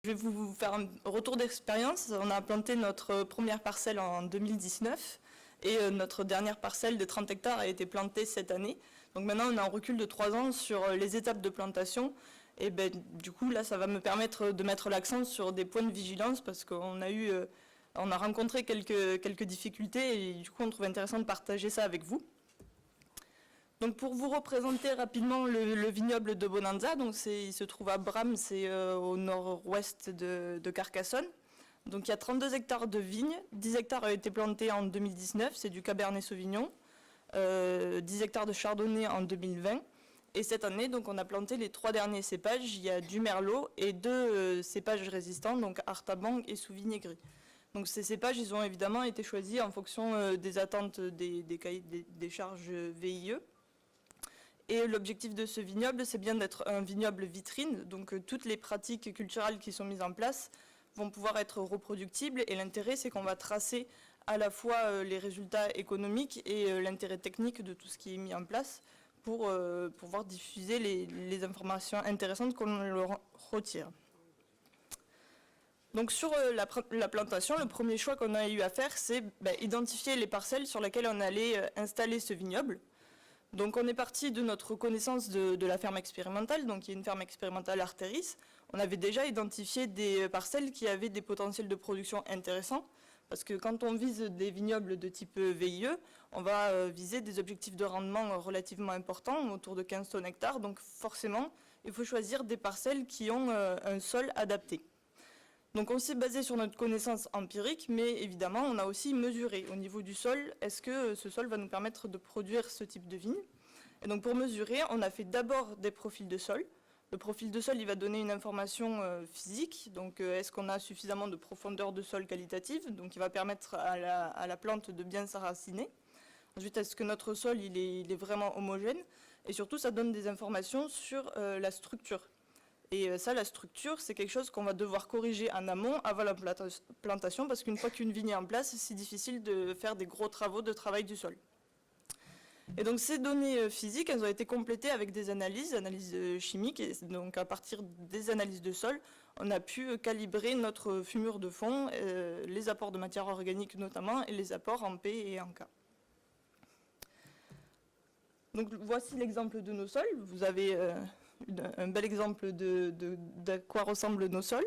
vais vous faire un retour d'expérience. On a planté notre première parcelle en 2019 et notre dernière parcelle de 30 hectares a été plantée cette année. Donc maintenant, on a un recul de 3 ans sur les étapes de plantation. Et ben, du coup, là, ça va me permettre de mettre l'accent sur des points de vigilance parce qu'on a rencontré quelques difficultés et du coup, on trouve intéressant de partager ça avec vous. Donc pour vous représenter rapidement le vignoble de Bonanza, donc il se trouve à Bram, c'est au nord-ouest de Carcassonne. Donc il y a 32 hectares de vignes, 10 hectares ont été plantés en 2019, c'est du Cabernet Sauvignon, 10 hectares de Chardonnay en 2020. Et cette année, donc, on a planté les 3 derniers cépages, il y a du Merlot et 2 cépages résistants, donc Artaban et Sauvigné Gris. Donc ces cépages, ils ont évidemment été choisis en fonction des attentes des charges VIE. Et l'objectif de ce vignoble, c'est bien d'être un vignoble vitrine. Donc toutes les pratiques culturelles qui sont mises en place vont pouvoir être reproductibles. Et l'intérêt, c'est qu'on va tracer à la fois les résultats économiques et l'intérêt technique de tout ce qui est mis en place pour pouvoir diffuser les informations intéressantes qu'on leur retire. Donc sur la plantation, le premier choix qu'on a eu à faire, c'est identifier les parcelles sur lesquelles on allait installer ce vignoble. Donc on est parti de notre connaissance de la ferme expérimentale, donc il y a une ferme expérimentale Artéris. On avait déjà identifié des parcelles qui avaient des potentiels de production intéressants, parce que quand on vise des vignobles de type VIE, on va viser des objectifs de rendement relativement importants, autour de 15 tonnes hectares, donc forcément il faut choisir des parcelles qui ont un sol adapté. Donc on s'est basé sur notre connaissance empirique, mais évidemment on a aussi mesuré au niveau du sol, est-ce que ce sol va nous permettre de produire ce type de vigne. Et donc pour mesurer, on a fait d'abord des profils de sol. Le profil de sol, il va donner une information physique, donc est-ce qu'on a suffisamment de profondeur de sol qualitative, donc il va permettre à la plante de bien s'enraciner. Ensuite, est-ce que notre sol il est vraiment homogène, et surtout ça donne des informations sur la structure. Et ça, la structure, c'est quelque chose qu'on va devoir corriger en amont avant la plantation, parce qu'une fois qu'une vigne est en place, c'est difficile de faire des gros travaux de travail du sol. Et donc ces données physiques, elles ont été complétées avec des analyses chimiques, et donc à partir des analyses de sol, on a pu calibrer notre fumure de fond, les apports de matière organique notamment, et les apports en P et en K. Donc voici l'exemple de nos sols. Vous avez un bel exemple de quoi ressemblent nos sols.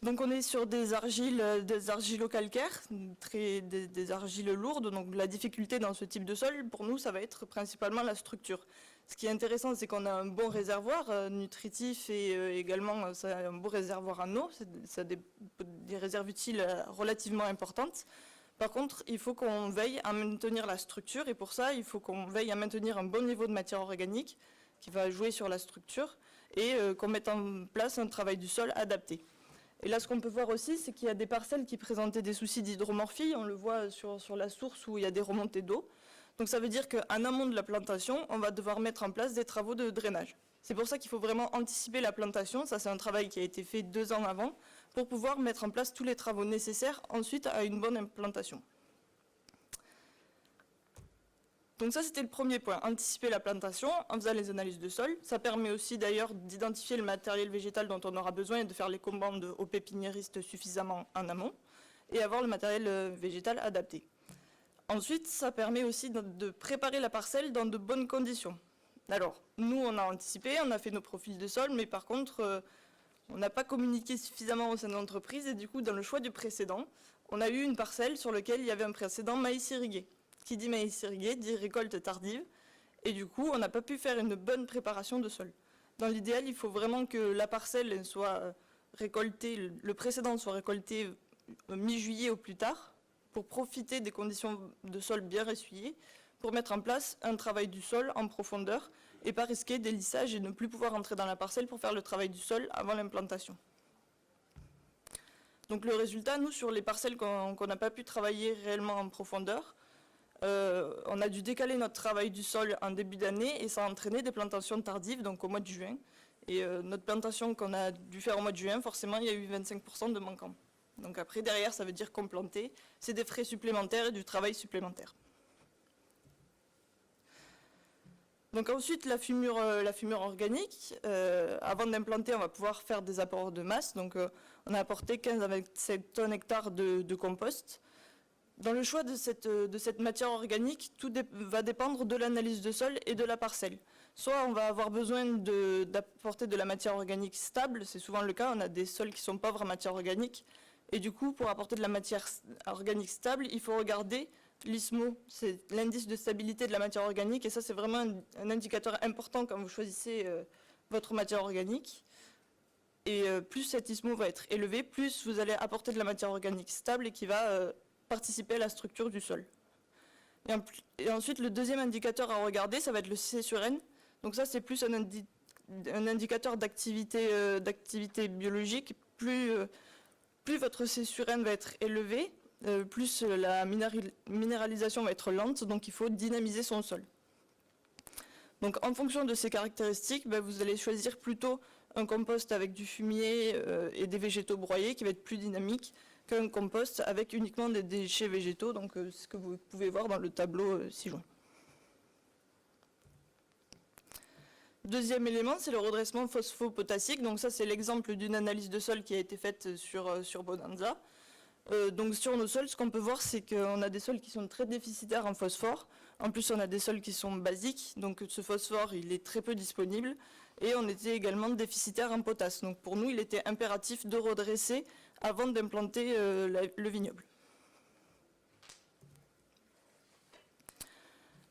Donc on est sur des argilo-calcaires, des argiles lourdes. Donc la difficulté dans ce type de sol, pour nous, ça va être principalement la structure. Ce qui est intéressant, c'est qu'on a un bon réservoir nutritif et également un beau réservoir en eau. Ça a des réserves utiles relativement importantes. Par contre, il faut qu'on veille à maintenir la structure et pour ça, il faut qu'on veille à maintenir un bon niveau de matière organique qui va jouer sur la structure et qu'on mette en place un travail du sol adapté. Et là, ce qu'on peut voir aussi, c'est qu'il y a des parcelles qui présentaient des soucis d'hydromorphie. On le voit sur la source où il y a des remontées d'eau. Donc ça veut dire qu'en amont de la plantation, on va devoir mettre en place des travaux de drainage. C'est pour ça qu'il faut vraiment anticiper la plantation. Ça, c'est un travail qui a été fait 2 ans avant pour pouvoir mettre en place tous les travaux nécessaires ensuite à une bonne implantation. Donc ça, c'était le premier point, anticiper la plantation en faisant les analyses de sol. Ça permet aussi d'ailleurs d'identifier le matériel végétal dont on aura besoin et de faire les commandes aux pépiniéristes suffisamment en amont et avoir le matériel végétal adapté. Ensuite, ça permet aussi de préparer la parcelle dans de bonnes conditions. Alors, nous, on a anticipé, on a fait nos profils de sol, mais par contre, on n'a pas communiqué suffisamment au sein de l'entreprise et du coup, dans le choix du précédent, on a eu une parcelle sur laquelle il y avait un précédent maïs irrigué. Qui dit maïs irrigué dit récolte tardive et du coup, on n'a pas pu faire une bonne préparation de sol. Dans l'idéal, il faut vraiment que la parcelle soit récoltée, le précédent soit récolté mi-juillet au plus tard pour profiter des conditions de sol bien essuyées pour mettre en place un travail du sol en profondeur et pas risquer des lissages et ne plus pouvoir entrer dans la parcelle pour faire le travail du sol avant l'implantation. Donc le résultat, nous, sur les parcelles qu'on n'a pas pu travailler réellement en profondeur, on a dû décaler notre travail du sol en début d'année et ça a entraîné des plantations tardives, donc au mois de juin. Et notre plantation qu'on a dû faire au mois de juin, forcément, il y a eu 25% de manquants. Donc après, derrière, ça veut dire complanter. C'est des frais supplémentaires et du travail supplémentaire. Donc ensuite, la fumure organique, avant d'implanter, on va pouvoir faire des apports de masse. Donc on a apporté 15 à 27 tonnes hectares de compost. Dans le choix de cette matière organique, tout va dépendre de l'analyse de sol et de la parcelle. Soit on va avoir besoin d'apporter de la matière organique stable, c'est souvent le cas, on a des sols qui sont pauvres en matière organique, et du coup, pour apporter de la matière organique stable, il faut regarder l'ISMO, c'est l'indice de stabilité de la matière organique, et ça c'est vraiment un indicateur important quand vous choisissez votre matière organique. Et plus cet ISMO va être élevé, plus vous allez apporter de la matière organique stable et qui va participer à la structure du sol. Et ensuite, le deuxième indicateur à regarder, ça va être le C sur N. Donc ça, c'est plus un indicateur d'activité biologique. Plus votre C sur N va être élevé, plus la minéralisation va être lente, donc il faut dynamiser son sol. Donc en fonction de ces caractéristiques, vous allez choisir plutôt un compost avec du fumier et des végétaux broyés qui va être plus dynamique qu'un compost avec uniquement des déchets végétaux, donc ce que vous pouvez voir dans le tableau ci-joint. Deuxième élément, c'est le redressement phospho-potassique. Donc ça, c'est l'exemple d'une analyse de sol qui a été faite sur Bonanza. Donc sur nos sols, ce qu'on peut voir, c'est qu'on a des sols qui sont très déficitaires en phosphore. En plus, on a des sols qui sont basiques, donc ce phosphore, il est très peu disponible. Et on était également déficitaire en potasse. Donc pour nous, il était impératif de redresser avant d'implanter le vignoble.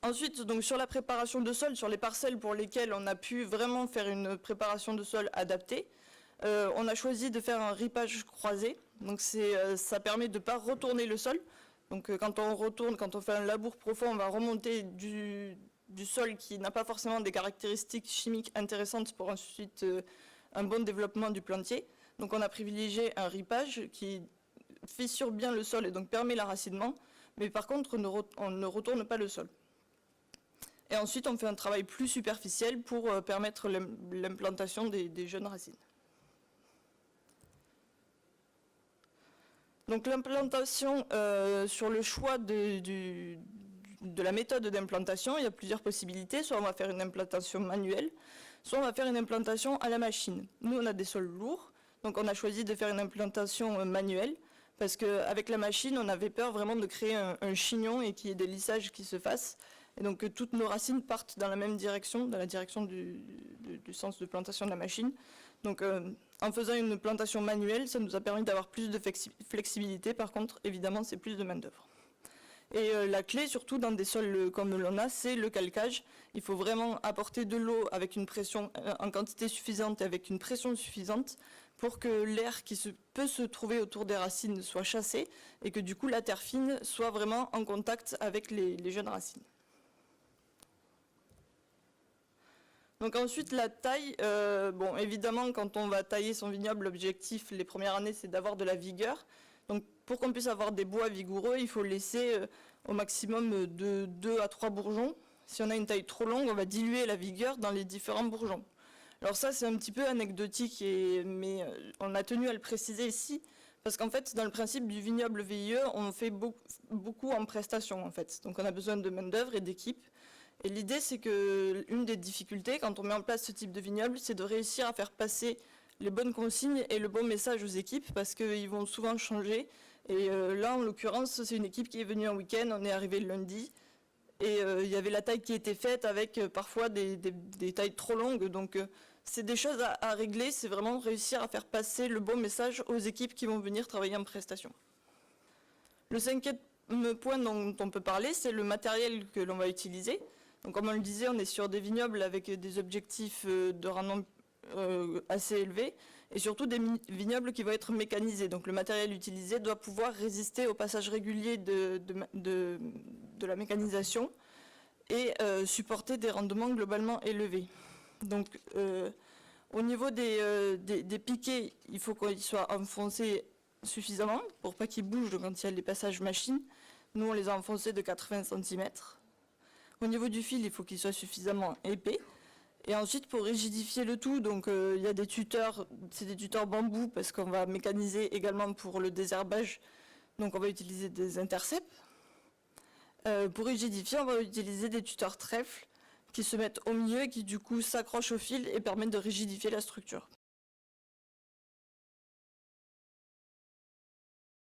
Ensuite, donc sur la préparation de sol, sur les parcelles pour lesquelles on a pu vraiment faire une préparation de sol adaptée, on a choisi de faire un ripage croisé. Donc ça permet de ne pas retourner le sol. Donc quand on fait un labour profond, on va remonter du sol qui n'a pas forcément des caractéristiques chimiques intéressantes pour ensuite un bon développement du plantier. Donc on a privilégié un ripage qui fissure bien le sol et donc permet l'enracinement, mais par contre on ne retourne pas le sol. Et ensuite, on fait un travail plus superficiel pour permettre l'implantation des jeunes racines. Donc l'implantation, sur le choix de la méthode d'implantation, il y a plusieurs possibilités. Soit on va faire une implantation manuelle, soit on va faire une implantation à la machine. Nous, on a des sols lourds, donc on a choisi de faire une implantation manuelle, parce qu'avec la machine, on avait peur vraiment de créer un chignon et qu'il y ait des lissages qui se fassent. Et donc toutes nos racines partent dans la même direction, dans la direction du sens de plantation de la machine. Donc en faisant une plantation manuelle, ça nous a permis d'avoir plus de flexibilité. Par contre, évidemment, c'est plus de main-d'œuvre. Et la clé, surtout dans des sols comme l'on a, c'est le calcage. Il faut vraiment apporter de l'eau avec une pression en quantité suffisante et avec une pression suffisante pour que l'air qui peut se trouver autour des racines soit chassé et que du coup la terre fine soit vraiment en contact avec les jeunes racines. Donc ensuite la taille, bon évidemment quand on va tailler son vignoble, l'objectif les premières années c'est d'avoir de la vigueur. Donc pour qu'on puisse avoir des bois vigoureux, il faut laisser au maximum de 2 à 3 bourgeons. Si on a une taille trop longue, on va diluer la vigueur dans les différents bourgeons. Alors ça c'est un petit peu anecdotique, mais on a tenu à le préciser ici, parce qu'en fait dans le principe du vignoble VIE, on fait beaucoup en prestation en fait. Donc on a besoin de main d'œuvre et d'équipe. Et l'idée, c'est qu'une des difficultés, quand on met en place ce type de vignoble, c'est de réussir à faire passer les bonnes consignes et le bon message aux équipes, parce qu'ils vont souvent changer. Et là, en l'occurrence, c'est une équipe qui est venue un week-end, on est arrivé le lundi, et il y avait la taille qui était faite avec parfois des tailles trop longues. Donc c'est des choses à régler, c'est vraiment réussir à faire passer le bon message aux équipes qui vont venir travailler en prestation. Le cinquième point dont on peut parler, c'est le matériel que l'on va utiliser. Donc, comme on le disait, on est sur des vignobles avec des objectifs de rendement assez élevés et surtout des vignobles qui vont être mécanisés. Donc le matériel utilisé doit pouvoir résister au passage régulier de la mécanisation et supporter des rendements globalement élevés. Donc au niveau des piquets, il faut qu'ils soient enfoncés suffisamment pour pas qu'ils bougent quand il y a les passages machines. Nous, on les a enfoncés de 80 cm. Au niveau du fil, il faut qu'il soit suffisamment épais. Et ensuite, pour rigidifier le tout, donc il y a des tuteurs, c'est des tuteurs bambou parce qu'on va mécaniser également pour le désherbage. Donc on va utiliser des intercepts. Pour rigidifier, on va utiliser des tuteurs trèfle qui se mettent au milieu et qui du coup s'accrochent au fil et permettent de rigidifier la structure.